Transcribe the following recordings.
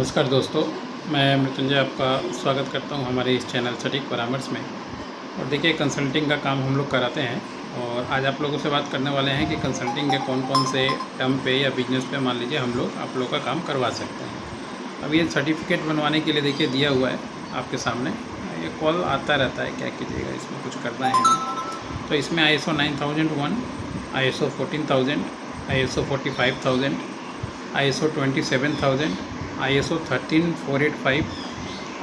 नमस्कार दोस्तों, मैं मृत्युंजय आपका स्वागत करता हूं हमारे इस चैनल सटीक परामर्श में। और देखिए, कंसल्टिंग का काम हम लोग कराते हैं और आज आप लोगों से बात करने वाले हैं कि कंसल्टिंग के कौन कौन से टर्म पे या बिजनेस पे मान लीजिए हम लोग आप लोग का काम करवा सकते हैं। अब ये सर्टिफिकेट बनवाने के लिए देखिए दिया हुआ है आपके सामने, ये कॉल आता रहता है, क्या कीजिएगा, इसमें कुछ करना है नहीं। तो इसमें ISO 9001, ISO 14000, ISO 45000, ISO 27000, ISO 13485,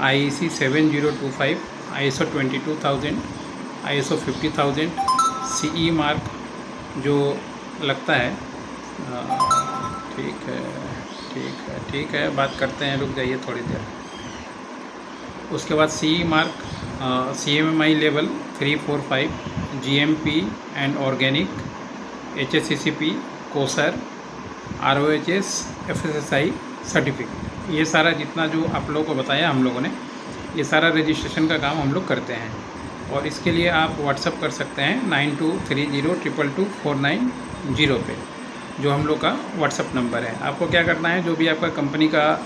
IEC 7025, ISO 22000, ISO 50000, CE mark जो लगता है। ठीक है, ठीक है, बात करते हैं, रुक जाइए थोड़ी देर। उसके बाद CE mark, CMMI level 345, GMP and organic, HACCP, Kausar, ROHS, FSSAI certificate. ये सारा जितना जो आप लोगों को बताया हम लोगों ने, ये सारा रजिस्ट्रेशन का काम हम लोग करते हैं। और इसके लिए आप व्हाट्सअप कर सकते हैं 9230222490 पे, जो हम लोग का व्हाट्सअप नंबर है। आपको क्या करना है, जो भी आपका कंपनी का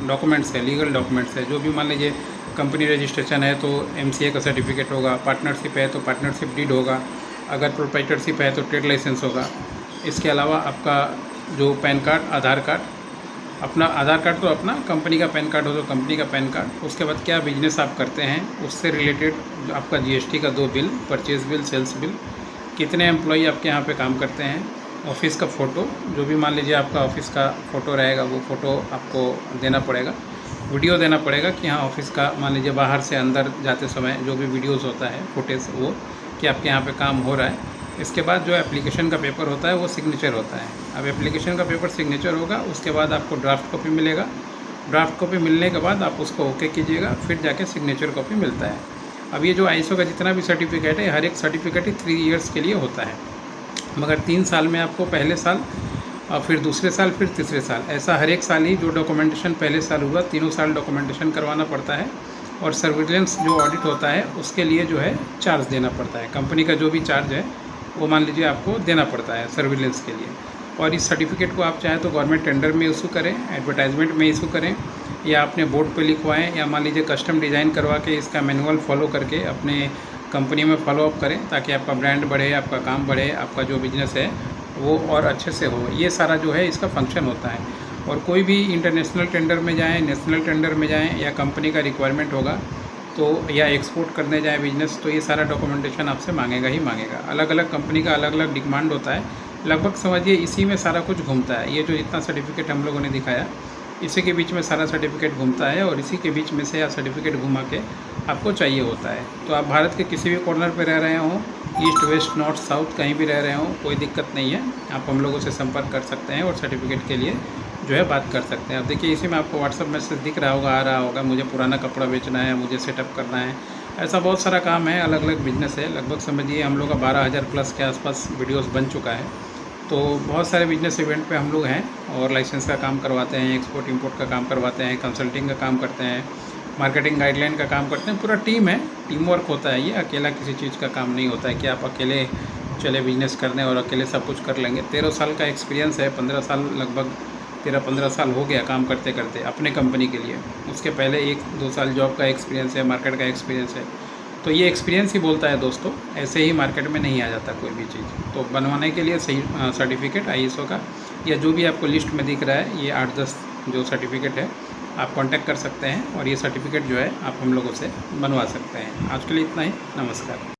डॉक्यूमेंट्स है, लीगल डॉक्यूमेंट्स है, जो भी मान लीजिए कंपनी रजिस्ट्रेशन है तो MCA का सर्टिफिकेट होगा, पार्टनरशिप है तो पार्टनरशिप डीड होगा, अगर प्रोप्राइटरशिप है तो ट्रेड लाइसेंस होगा। इसके अलावा आपका जो पैन कार्ड, आधार कार्ड, अपना आधार कार्ड तो अपना, कंपनी का पैन कार्ड हो तो कंपनी का पैन कार्ड। उसके बाद क्या बिजनेस आप करते हैं उससे रिलेटेड जो आपका GST का 2 bill, purchase bill, sales bill, कितने एम्प्लॉई आपके यहाँ पे काम करते हैं, ऑफिस का फ़ोटो, जो भी मान लीजिए आपका ऑफिस का फ़ोटो रहेगा वो फ़ोटो आपको देना पड़ेगा, वीडियो देना पड़ेगा कि हाँ ऑफिस का, मान लीजिए बाहर से अंदर जाते समय जो भी वीडियोज़ होता है, फुटेज, वो कि आपके यहाँ पर काम हो रहा है। इसके बाद जो एप्लीकेशन का पेपर होता है वो सिग्नेचर होता है। अब एप्लीकेशन का पेपर सिग्नेचर होगा, उसके बाद आपको ड्राफ्ट कॉपी मिलेगा। ड्राफ्ट कॉपी मिलने के बाद आप उसको ओके कीजिएगा, फिर जाके सिग्नेचर कॉपी मिलता है। अब ये जो ISO का जितना भी सर्टिफिकेट है, हर एक सर्टिफिकेट ही 3 इयर्स के लिए होता है, मगर 3 साल में आपको पहले साल और फिर दूसरे साल, फिर तीसरे साल, ऐसा हर एक साल ही जो डॉक्यूमेंटेशन पहले साल हुआ, तीनों साल डॉक्यूमेंटेशन करवाना पड़ता है। और सर्विलेंस जो ऑडिट होता है उसके लिए जो है चार्ज देना पड़ता है। कंपनी का जो भी चार्ज है वो मान लीजिए आपको देना पड़ता है सर्विलेंस के लिए। और इस सर्टिफिकेट को आप चाहें तो गवर्नमेंट टेंडर में इशू करें, एडवर्टाइजमेंट में इशू करें, या अपने बोर्ड पे लिखवाएं, या मान लीजिए कस्टम डिज़ाइन करवा के इसका मैनुअल फॉलो करके अपने कंपनी में फॉलो अप करें, ताकि आपका ब्रांड बढ़े, आपका काम बढ़े, आपका जो बिजनेस है वो और अच्छे से हो। ये सारा जो है इसका फंक्शन होता है। और कोई भी इंटरनेशनल टेंडर में जाएँ, नेशनल टेंडर में जाएँ, या कंपनी का रिक्वायरमेंट होगा तो, या एक्सपोर्ट करने जाए बिजनेस, तो ये सारा डॉक्यूमेंटेशन आपसे मांगेगा ही मांगेगा। अलग अलग कंपनी का अलग अलग डिमांड होता है, लगभग समझिए इसी में सारा कुछ घूमता है। ये जो जितना सर्टिफिकेट हम लोगों ने दिखाया, इसी के बीच में सारा सर्टिफिकेट घूमता है, और इसी के बीच में से सर्टिफिकेट घुमा के आपको चाहिए होता है। तो आप भारत के किसी भी कॉर्नर पर रह रहे हों, ईस्ट, वेस्ट, नॉर्थ, साउथ, कहीं भी रह रहे हों, कोई दिक्कत नहीं है, आप हम लोगों से संपर्क कर सकते हैं और सर्टिफिकेट के लिए जो है बात कर सकते हैं। अब देखिए, इसी में आपको व्हाट्सअप मैसेज दिख रहा होगा, आ रहा होगा, मुझे पुराना कपड़ा बेचना है, मुझे सेटअप करना है, ऐसा बहुत सारा काम है, अलग अलग बिजनेस है। लगभग समझिए हम लोग का 12,000 प्लस के आसपास वीडियोस बन चुका है। तो बहुत सारे बिजनेस इवेंट पे हम लोग हैं, और लाइसेंस का काम करवाते हैं, एक्सपोर्ट इंपोर्ट का काम करवाते हैं, कंसल्टिंग का काम करते हैं, मार्केटिंग गाइडलाइन का काम करते हैं। पूरा टीम है, टीम वर्क होता है। ये अकेला किसी चीज़ का काम नहीं होता है कि आप अकेले चले बिजनेस करने और अकेले सब कुछ कर लेंगे। 13 साल का एक्सपीरियंस है, 15 साल, लगभग 13-15 साल हो गया काम करते करते अपने कंपनी के लिए। उसके पहले 1-2 साल जॉब का एक्सपीरियंस है, मार्केट का एक्सपीरियंस है। तो ये एक्सपीरियंस ही बोलता है दोस्तों, ऐसे ही मार्केट में नहीं आ जाता कोई भी चीज़। तो बनवाने के लिए सही सर्टिफिकेट ISO का, या जो भी आपको लिस्ट में दिख रहा है, ये 8-10 जो सर्टिफिकेट है, आप कांटेक्ट कर सकते हैं, और ये सर्टिफिकेट जो है आप हम लोगों से बनवा सकते हैं। आज के लिए इतना ही, नमस्कार।